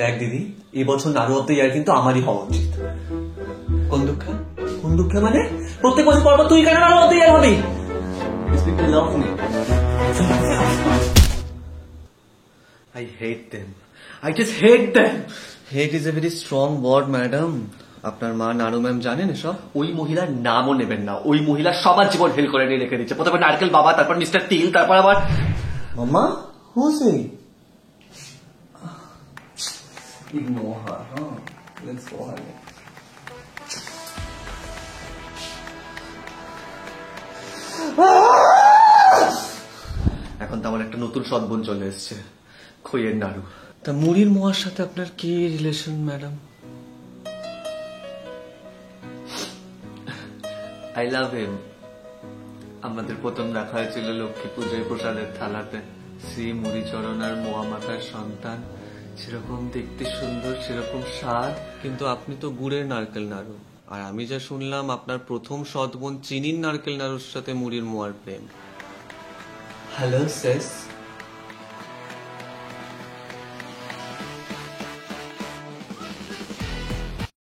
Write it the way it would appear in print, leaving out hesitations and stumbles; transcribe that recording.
দেখ দিদি, এই বছর নাড়ু অফ দ্য ইয়ার কিন্তু আমারই হওয়া উচিত। কোন দুঃখে? কোন দুঃখে মানে? প্রত্যেক বছর পর তুই কেন নাড়ু of the year hobby? Love me. I hate them. I just hate them. Hate is a very strong word, madam. আপনার মা নানু ম্যাম জানেন এসব? ওই মহিলার নামও নেবেন না। ওই মহিলা সবার জীবন ফেল করে নিয়ে রেখে দিচ্ছে। প্রথমে নারকেল বাবা, তারপর মিস্টার তিল, তারপর আবার মাম্মা, who's he? Ignore her, huh? Let's go ahead. এখন তো আমার একটা নতুন সদ্গুণ চলে এসছে, খইয়ের নাড়ু। তা মুড়ির মোয়ার সাথে আপনার কি রিলেশন, ম্যাডাম? আই লাভ হিম। আমাদের প্রথম দেখা হয়েছিল লক্ষ্মী পুজোয় প্রসাদের থালাতে। শ্রী মুড়িচরণ আর মোয়া মাতার সন্তান, সেরকম দেখতে সুন্দর, সেরকম স্বাদ। কিন্তু আপনি তো গুড়ের নারকেল নাড়ু, আর আমি যা শুনলাম আপনার প্রথম সৎ বোন চিনির নারকেল নাড়ুর সাথে মুড়ির মোয়ার প্রেম। হ্যালো সেস।